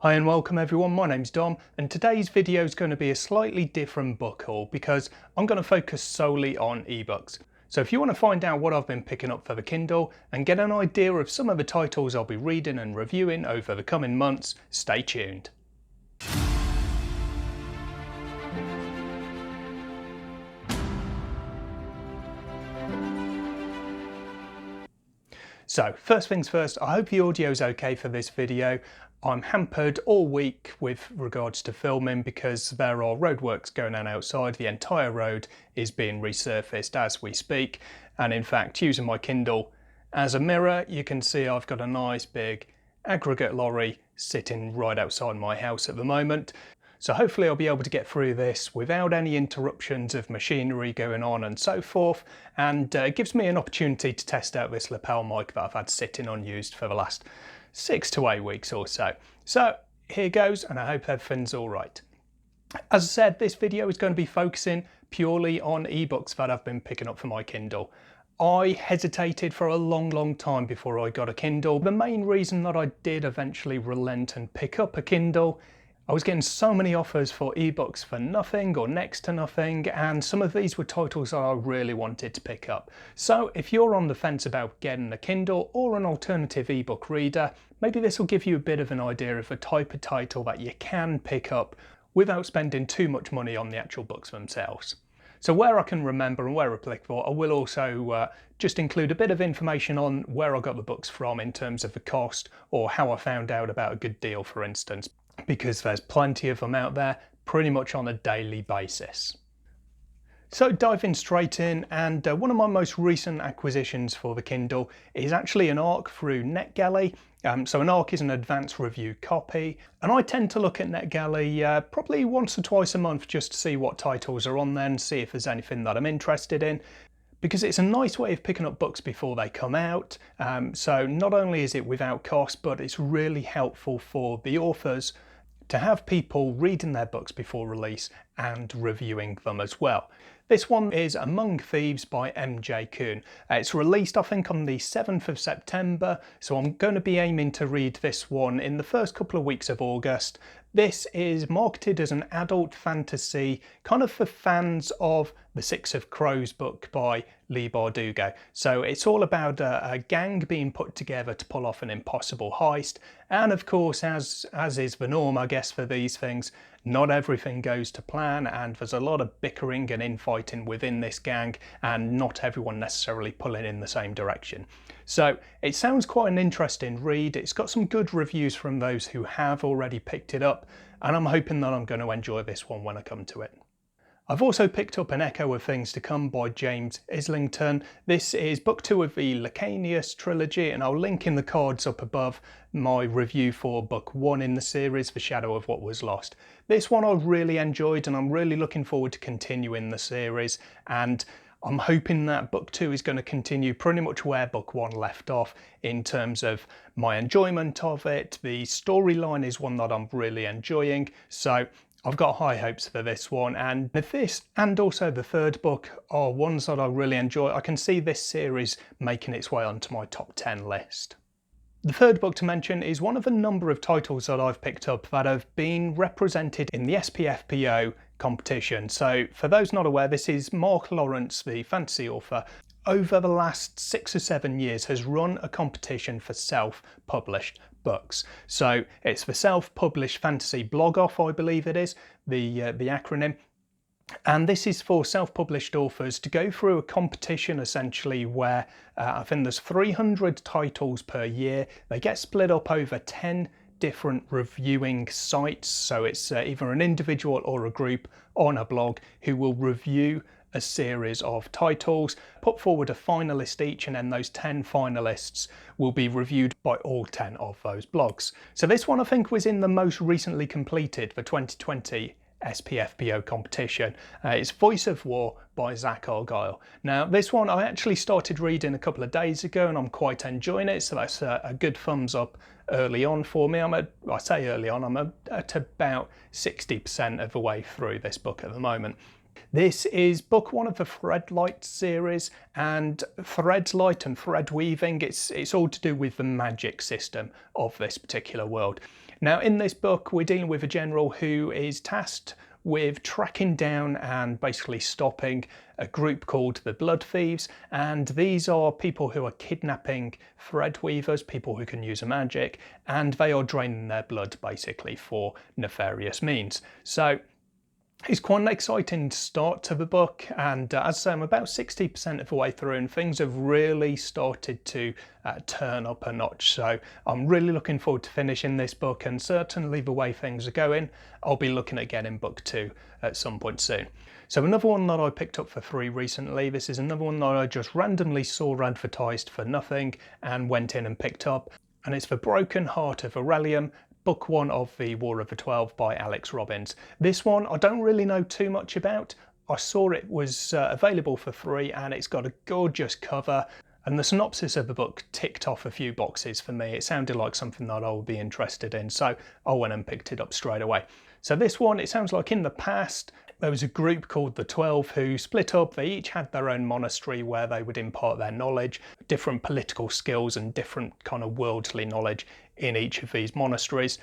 Hi and welcome everyone, my name's Dom and today's video is going to be a slightly different book haul because I'm going to focus solely on ebooks. So if you want to find out what I've been picking up for the Kindle and get an idea of some of the titles I'll be reading and reviewing over the coming months, stay tuned. So first things first, I hope the audio is okay for this video. I'm hampered all week with regards to filming because there are roadworks going on outside. The entire road is being resurfaced as we speak. And in fact, using my Kindle as a mirror, you can see I've got a nice big aggregate lorry sitting right outside my house at the moment. So hopefully I'll be able to get through this without any interruptions of machinery going on and so forth, and it gives me an opportunity to test out this lapel mic that I've had sitting unused for the last 6 to 8 weeks or so. So here goes, and I hope everything's all right. As I said, this video is going to be focusing purely on ebooks that I've been picking up for my Kindle. I hesitated for a long time before I got a Kindle. The main reason that I did eventually relent and pick up a Kindle, I was getting so many offers for ebooks for nothing or next to nothing, and some of these were titles that I really wanted to pick up. So if you're on the fence about getting a Kindle or an alternative ebook reader, maybe this will give you a bit of an idea of the type of title that you can pick up without spending too much money on the actual books themselves. So where I can remember and where applicable, I will also just include a bit of information on where I got the books from in terms of the cost, or how I found out about a good deal, for instance, because there's plenty of them out there pretty much on a daily basis. So diving straight in, and one of my most recent acquisitions for the Kindle is actually an ARC through NetGalley. So an ARC is an advanced review copy, and I tend to look at NetGalley probably once or twice a month just to see what titles are on there and see if there's anything that I'm interested in, because it's a nice way of picking up books before they come out. So not only is it without cost, but it's really helpful for the authors to have people reading their books before release and reviewing them as well. This one is Among Thieves by MJ Kuhn. It's released, I think, on the 7th of September, so I'm going to be aiming to read this one in the first couple of weeks of August. This is marketed as an adult fantasy, kind of for fans of the Six of Crows book by Leigh Bardugo. So it's all about a gang being put together to pull off an impossible heist. And of course, as is the norm, I guess, for these things, not everything goes to plan, and there's a lot of bickering and infighting within this gang, and not everyone necessarily pulling in the same direction. So it sounds quite an interesting read. It's got some good reviews from those who have already picked it up, and I'm hoping that I'm going to enjoy this one when I come to it. I've also picked up An Echo of Things to Come by James Islington. This is book 2 of the Lacanius trilogy, and I'll link in the cards up above my review for book 1 in the series, The Shadow of What Was Lost. This one I really enjoyed, and I'm really looking forward to continuing the series, and I'm hoping that book 2 is going to continue pretty much where book 1 left off in terms of my enjoyment of it. The storyline is one that I'm really enjoying, so I've got high hopes for this one, and this and also the third book are ones that I really enjoy. I can see this series making its way onto my top 10 list. The third book to mention is one of a number of titles that I've picked up that have been represented in the SPFPO competition. So for those not aware, this is Mark Lawrence, the fantasy author, over the last 6 or 7 years has run a competition for self-published books. So it's the Self-Published Fantasy Blog Off, I believe it is, the acronym. And this is for self-published authors to go through a competition essentially where I think there's 300 titles per year. They get split up over 10 different reviewing sites. So it's either an individual or a group on a blog who will review a series of titles, put forward a finalist each, and then those 10 finalists will be reviewed by all 10 of those blogs. So this one I think was in the most recently completed, the 2020 SPFPO competition. It's Voice of War by Zach Argyle. Now this one I actually started reading a couple of days ago, and I'm quite enjoying it, so that's a good thumbs up early on for me. I'm at about 60% of the way through this book at the moment. This is book 1 of the Threadlight series, and Threadlight and thread weaving, it's all to do with the magic system of this particular world. Now in this book we're dealing with a general who is tasked with tracking down and basically stopping a group called the Blood Thieves, and these are people who are kidnapping thread weavers, people who can use a magic, and they are draining their blood basically for nefarious means. So it's quite an exciting start to the book, and as I say, I'm about 60% of the way through and things have really started to turn up a notch. So I'm really looking forward to finishing this book, and certainly the way things are going, I'll be looking at getting book 2 at some point soon. So another one that I picked up for free recently, this is another one that I just randomly saw advertised for nothing and went in and picked up, and it's The Broken Heart of Aurelium, Book 1 of the War of the 12 by Alex Robbins. This one I don't really know too much about. I saw it was available for free and it's got a gorgeous cover, and the synopsis of the book ticked off a few boxes for me. It sounded like something that I would be interested in, so I went and picked it up straight away. So this one, it sounds like in the past there was a group called the 12 who split up. They each had their own monastery where they would impart their knowledge, different political skills and different kind of worldly knowledge in each of these monasteries.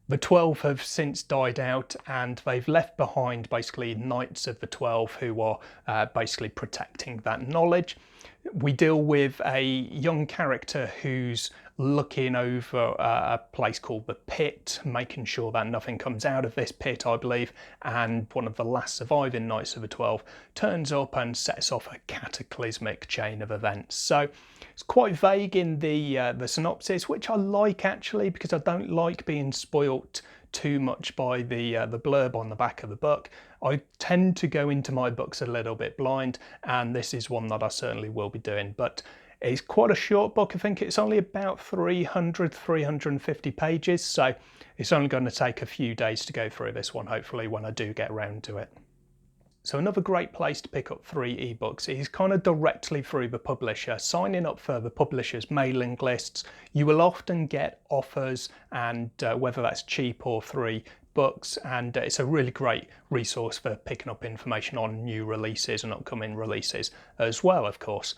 The 12 have since died out and they've left behind basically Knights of the 12 who are basically protecting that knowledge. We deal with a young character who's looking over a place called the Pit, making sure that nothing comes out of this pit, I believe, and one of the last surviving Knights of the 12 turns up and sets off a cataclysmic chain of events. So it's quite vague in the synopsis, which I like actually, because I don't like being spoilt too much by the blurb on the back of the book. I tend to go into my books a little bit blind, and this is one that I certainly will be doing. But it's quite a short book. I think it's only about 350 pages, so it's only going to take a few days to go through this one, hopefully, when I do get around to it. So another great place to pick up free ebooks is kind of directly through the publisher. Signing up for the publisher's mailing lists, you will often get offers, and whether that's cheap or free books, and it's a really great resource for picking up information on new releases and upcoming releases as well, of course.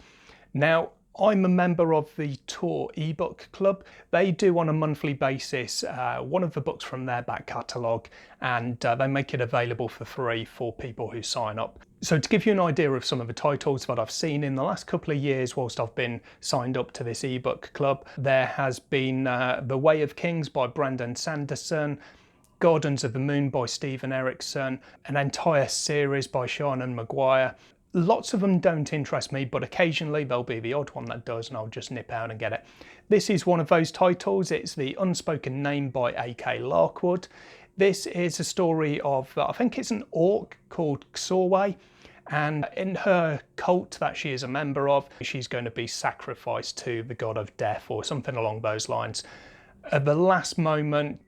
Now, I'm a member of the Tor ebook club. They do on a monthly basis one of the books from their back catalogue, and they make it available for free for people who sign up. So to give you an idea of some of the titles that I've seen in the last couple of years whilst I've been signed up to this ebook club, there has been The Way of Kings by Brandon Sanderson, Gardens of the Moon by Stephen Erickson, an entire series by Shannon Maguire. Lots of them don't interest me, but occasionally there'll be the odd one that does, and I'll just nip out and get it. This is one of those titles. It's The Unspoken Name by A.K. Larkwood. This is a story of, I think it's an orc called Xorway, and in her cult that she is a member of, she's going to be sacrificed to the god of death or something along those lines. At the last moment,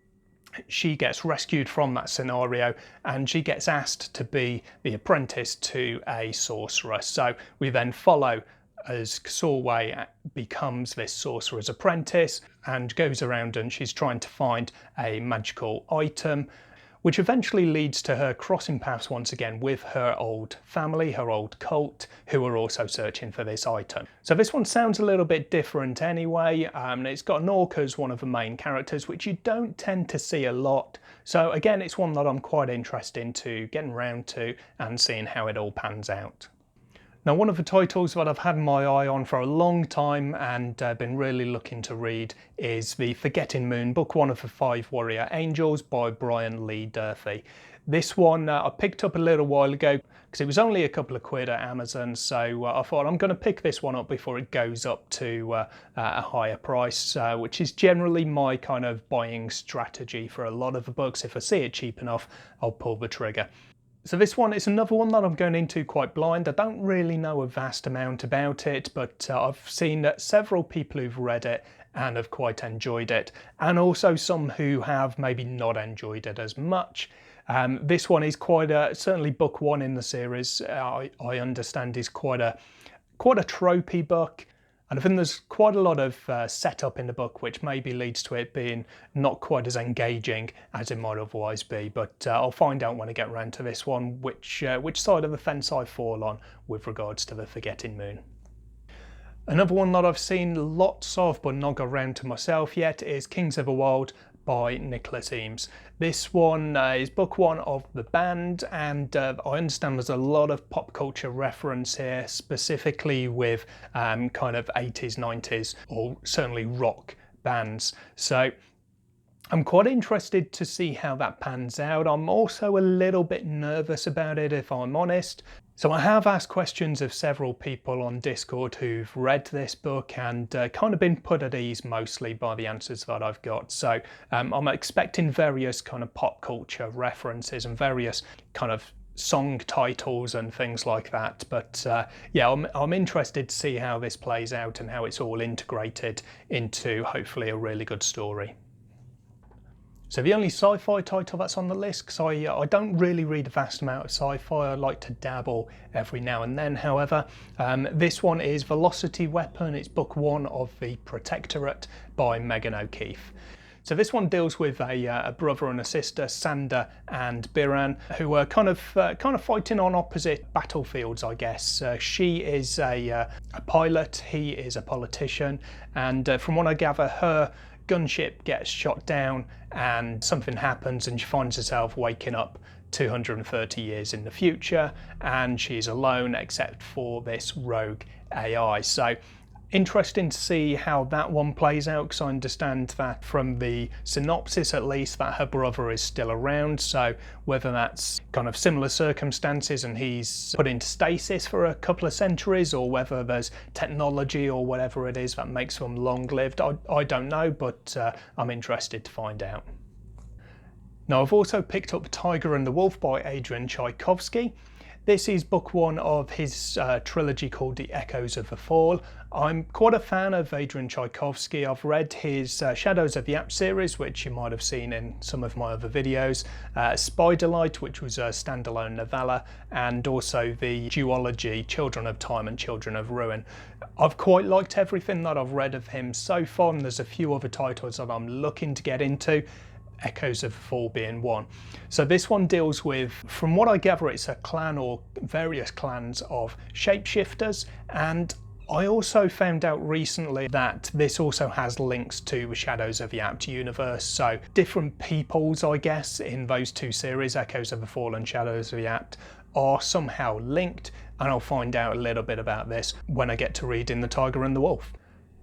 she gets rescued from that scenario and she gets asked to be the apprentice to a sorcerer. So we then follow as Xorway becomes this sorcerer's apprentice and goes around, and she's trying to find a magical item, which eventually leads to her crossing paths once again with her old family, her old cult, who are also searching for this item. So this one sounds a little bit different anyway. It's got an orc as one of the main characters, which you don't tend to see a lot. So again, it's one that I'm quite interested into getting around to and seeing how it all pans out. Now, one of the titles that I've had my eye on for a long time and been really looking to read is The Forgetting Moon, Book 1 of the 5 Warrior Angels by Brian Lee Durfee. This one I picked up a little while ago because it was only a couple of quid at Amazon, so I thought I'm going to pick this one up before it goes up to a higher price, which is generally my kind of buying strategy for a lot of the books. If I see it cheap enough, I'll pull the trigger. So this one is another one that I'm going into quite blind. I don't really know a vast amount about it, but I've seen several people who've read it and have quite enjoyed it, and also some who have maybe not enjoyed it as much. This one is quite certainly book 1 in the series, I understand is quite a tropey book. And I think there's quite a lot of setup in the book, which maybe leads to it being not quite as engaging as it might otherwise be. But I'll find out when I get around to this one, which side of the fence I fall on with regards to The Forgetting Moon. Another one that I've seen lots of but not got around to myself yet is Kings of the Wild, by Nicholas Eames. This one is book one of the band, and I understand there's a lot of pop culture reference here, specifically with kind of 80s, 90s, or certainly rock bands. So I'm quite interested to see how that pans out. I'm also a little bit nervous about it, if I'm honest. So I have asked questions of several people on Discord who've read this book and kind of been put at ease mostly by the answers that I've got. So I'm expecting various kind of pop culture references and various kind of song titles and things like that. But yeah, I'm interested to see how this plays out and how it's all integrated into hopefully a really good story. So the only sci-fi title that's on the list, because I don't really read a vast amount of sci-fi, I like to dabble every now and then, however. This one is Velocity Weapon. It's book one of The Protectorate by Megan O'Keefe. So this one deals with a brother and a sister, Sander and Biran, who are kind of fighting on opposite battlefields, I guess. She is a pilot, he is a politician, and from what I gather, her gunship gets shot down and something happens and she finds herself waking up 230 years in the future, and she's alone except for this rogue AI. So interesting to see how that one plays out, because I understand that from the synopsis at least that her brother is still around, so whether that's kind of similar circumstances and he's put into stasis for a couple of centuries, or whether there's technology or whatever it is that makes them long-lived, I don't know, but I'm interested to find out. Now I've also picked up Tiger and the Wolf by Adrian Tchaikovsky. This is book one of his trilogy called The Echoes of the Fall. I'm quite a fan of Adrian Tchaikovsky. I've read his Shadows of the Apt series, which you might have seen in some of my other videos, Spiderlight, which was a standalone novella, and also the duology Children of Time and Children of Ruin. I've quite liked everything that I've read of him so far, and there's a few other titles that I'm looking to get into, Echoes of the Fall being one. So this one deals with, from what I gather, it's a clan or various clans of shapeshifters, and I also found out recently that this also has links to the Shadows of the Apt universe, so different peoples, I guess, in those two series, Echoes of the Fall and Shadows of the Apt, are somehow linked, and I'll find out a little bit about this when I get to reading The Tiger and the Wolf.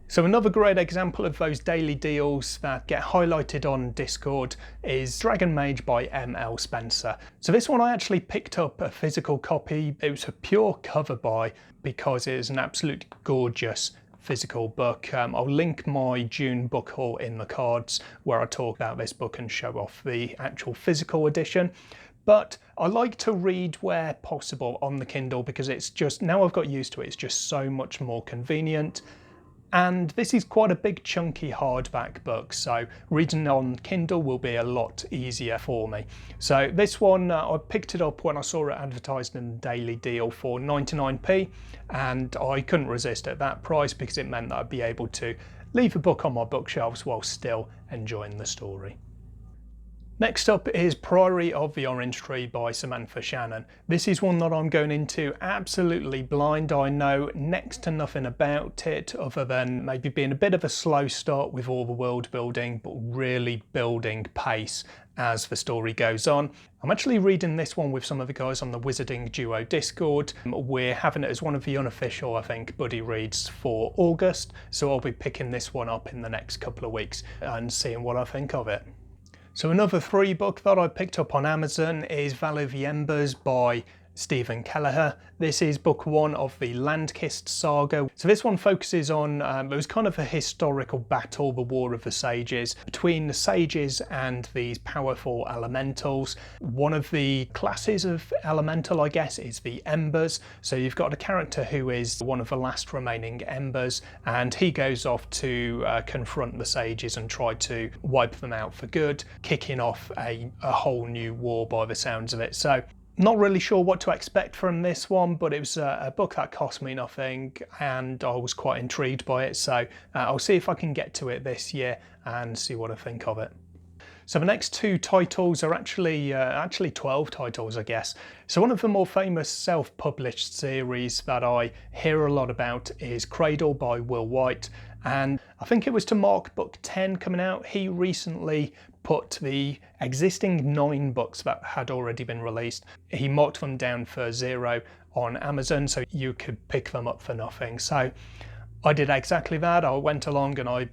So another great example of those daily deals that get highlighted on Discord is Dragon Mage by M.L. Spencer. So this one I actually picked up a physical copy. It was a pure cover buy because it is an absolutely gorgeous physical book. I'll link my June book haul in the cards where I talk about this book and show off the actual physical edition. But I like to read where possible on the Kindle because it's just, now I've got used to it, it's just so much more convenient. And this is quite a big chunky hardback book, so reading on Kindle will be a lot easier for me. So this one, I picked it up when I saw it advertised in the daily deal for 99p, and I couldn't resist at that price because it meant that I'd be able to leave a book on my bookshelves while still enjoying the story. Next up is Priory of the Orange Tree by Samantha Shannon. This is one that I'm going into absolutely blind. I know next to nothing about it other than maybe being a bit of a slow start with all the world building, but really building pace as the story goes on. I'm actually reading this one with some of the guys on the Wizarding Duo Discord. We're having it as one of the unofficial, I think, buddy reads for August, so I'll be picking this one up in the next couple of weeks and seeing what I think of it. So another free book that I picked up on Amazon is Valor the Embers by Stephen Kelleher. This is book one of the Landkist saga. So this one focuses on, it was kind of a historical battle, the War of the Sages, between the sages and these powerful elementals. One of the classes of elemental, I guess, is the Embers. So you've got a character who is one of the last remaining Embers, and he goes off to confront the sages and try to wipe them out for good, kicking off a whole new war by the sounds of it. So not really sure what to expect from this one, but it was a book that cost me nothing and I was quite intrigued by it, so I'll see if I can get to it this year and see what I think of it. So the next two titles are actually 12 titles, I guess. So one of the more famous self-published series that I hear a lot about is Cradle by Will White, and I think it was to mark book 10 coming out. He recently put the existing 9 books that had already been released, he marked them down for 0 on Amazon, so you could pick them up for nothing. So I did exactly that. I went along and I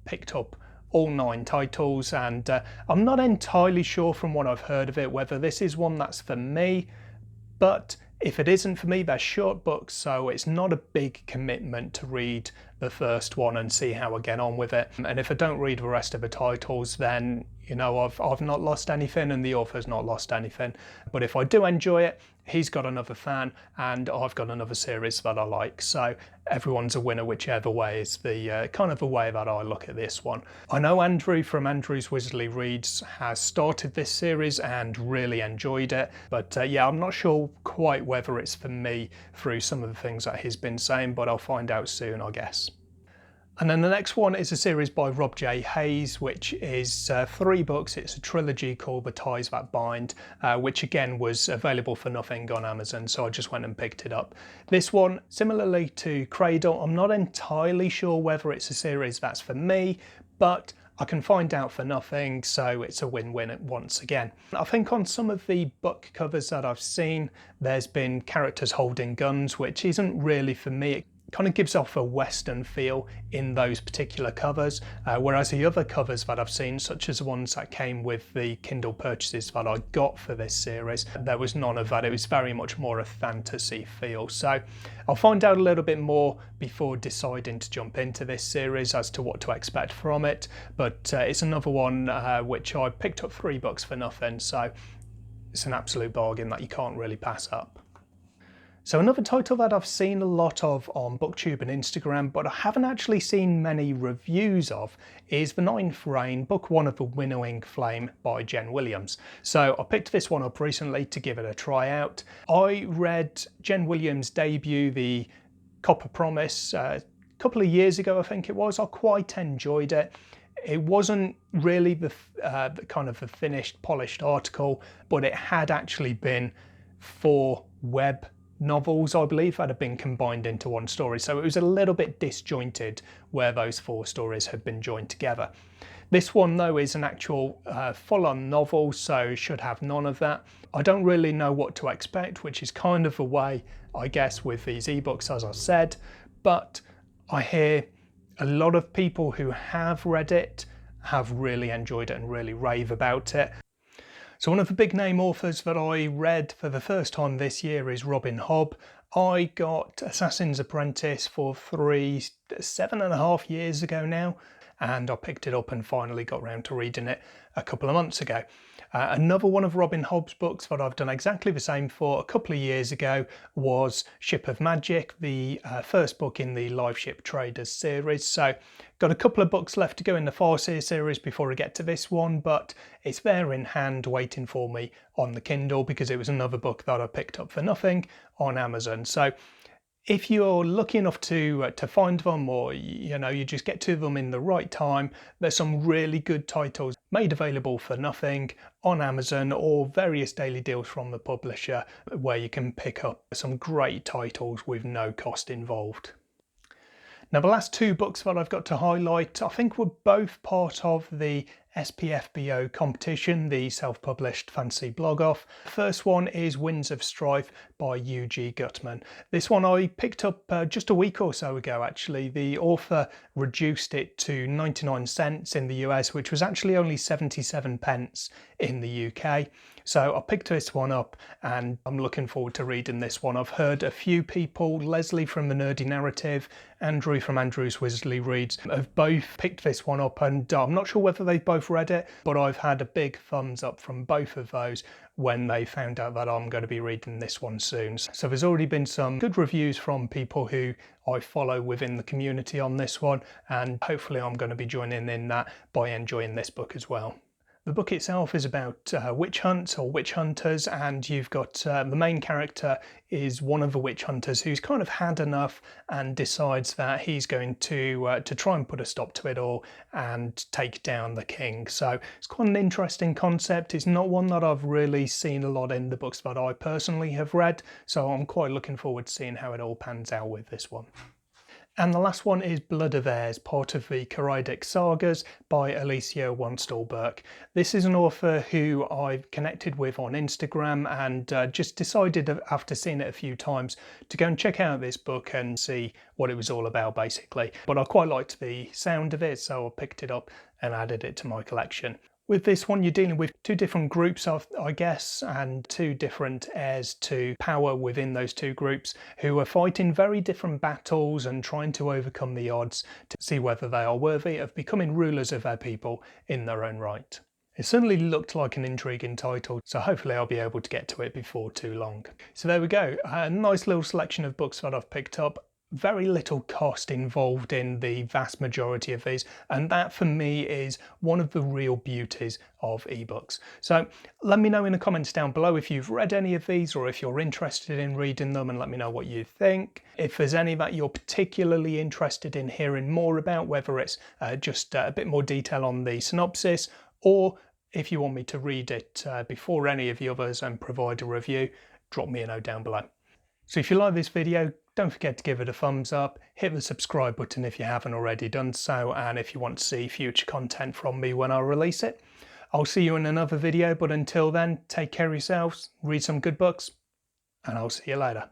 picked up all 9 titles, and I'm not entirely sure from what I've heard of it whether this is one that's for me, but if it isn't for me, they're short books, so it's not a big commitment to read the first one and see how I get on with it. And if I don't read the rest of the titles, then you know I've not lost anything and the author's not lost anything. But if I do enjoy it, he's got another fan and I've got another series that I like. So everyone's a winner whichever way is the kind of the way that I look at this one. I know Andrew from Andrew's Wizardly Reads has started this series and really enjoyed it, but yeah, I'm not sure quite whether it's for me through some of the things that he's been saying, but I'll find out soon, I guess. And then the next one is a series by Rob J. Hayes, which is 3 books. It's a trilogy called The Ties That Bind, which again was available for nothing on Amazon, so I just went and picked it up. This one, similarly to Cradle, I'm not entirely sure whether it's a series that's for me, but I can find out for nothing, so it's a win-win once again. I think on some of the book covers that I've seen, there's been characters holding guns, which isn't really for me. It kind of gives off a Western feel in those particular covers, whereas the other covers that I've seen, such as the ones that came with the Kindle purchases that I got for this series, there was none of that. It was very much more a fantasy feel. So I'll find out a little bit more before deciding to jump into this series as to what to expect from it, but it's another one which I picked up 3 books for nothing, so it's an absolute bargain that you can't really pass up. So another title that I've seen a lot of on BookTube and Instagram, but I haven't actually seen many reviews of, is The Ninth Reign, Book 1 of the Winnowing Flame by Jen Williams. So I picked this one up recently to give it a try out. I read Jen Williams' debut, The Copper Promise, a couple of years ago, I think it was. I quite enjoyed it. It wasn't really the kind of a finished, polished article, but it had actually been 4 web novels, I believe, that had been combined into one story. So it was a little bit disjointed where those 4 stories had been joined together. This one, though, is an actual full-on novel, so should have none of that. I don't really know what to expect, which is kind of the way, I guess, with these ebooks, as I said, but I hear a lot of people who have read it have really enjoyed it and really rave about it. So one of the big name authors that I read for the first time this year is Robin Hobb. I got Assassin's Apprentice for 7.5 years ago now, and I picked it up and finally got round to reading it a couple of months ago. Another one of Robin Hobb's books that I've done exactly the same for a couple of years ago was Ship of Magic, the first book in the Live Ship Traders series. So got a couple of books left to go in the Farseer series before I get to this one, but it's there in hand waiting for me on the Kindle because it was another book that I picked up for nothing on Amazon. So if you're lucky enough to find them, or you just get to them in the right time, there's some really good titles made available for nothing on Amazon or various daily deals from the publisher where you can pick up some great titles with no cost involved. Now the last 2 books that I've got to highlight I think were both part of the SPFBO competition, the self-published fantasy blog off. The first one is Winds of Strife by U.G. Gutman. This one I picked up just a week or so ago actually. The author reduced it to 99 cents in the US, which was actually only 77 pence in the UK. So I picked this one up and I'm looking forward to reading this one. I've heard a few people, Leslie from The Nerdy Narrative, Andrew from Andrew's Wizardly Reads, have both picked this one up, and I'm not sure whether they've both read it, but I've had a big thumbs up from both of those when they found out that I'm going to be reading this one soon. So there's already been some good reviews from people who I follow within the community on this one, and hopefully I'm going to be joining in that by enjoying this book as well. The book itself is about witch hunts or witch hunters, and you've got the main character is one of the witch hunters who's kind of had enough and decides that he's going to try and put a stop to it all and take down the king. So it's quite an interesting concept. It's not one that I've really seen a lot in the books that I personally have read, so I'm quite looking forward to seeing how it all pans out with this one. And the last one is Blood of Heirs, part of the Kreidic Sagas by Alicia Wanstall-Burke. This is an author who I've connected with on Instagram and just decided after seeing it a few times to go and check out this book and see what it was all about basically. But I quite liked the sound of it, so I picked it up and added it to my collection. With this one, you're dealing with two different groups, I guess, and two different heirs to power within those two groups who are fighting very different battles and trying to overcome the odds to see whether they are worthy of becoming rulers of their people in their own right. It certainly looked like an intriguing title, so hopefully I'll be able to get to it before too long. So there we go, a nice little selection of books that I've picked up. Very little cost involved in the vast majority of these, and that for me is one of the real beauties of ebooks. So let me know in the comments down below if you've read any of these or if you're interested in reading them, and let me know what you think. If there's any that you're particularly interested in hearing more about, whether it's just a bit more detail on the synopsis, or if you want me to read it before any of the others and provide a review, drop me a note down below. So if you like this video, don't forget to give it a thumbs up, hit the subscribe button if you haven't already done so, and if you want to see future content from me when I release it. I'll see you in another video, but until then, take care of yourselves, read some good books, and I'll see you later.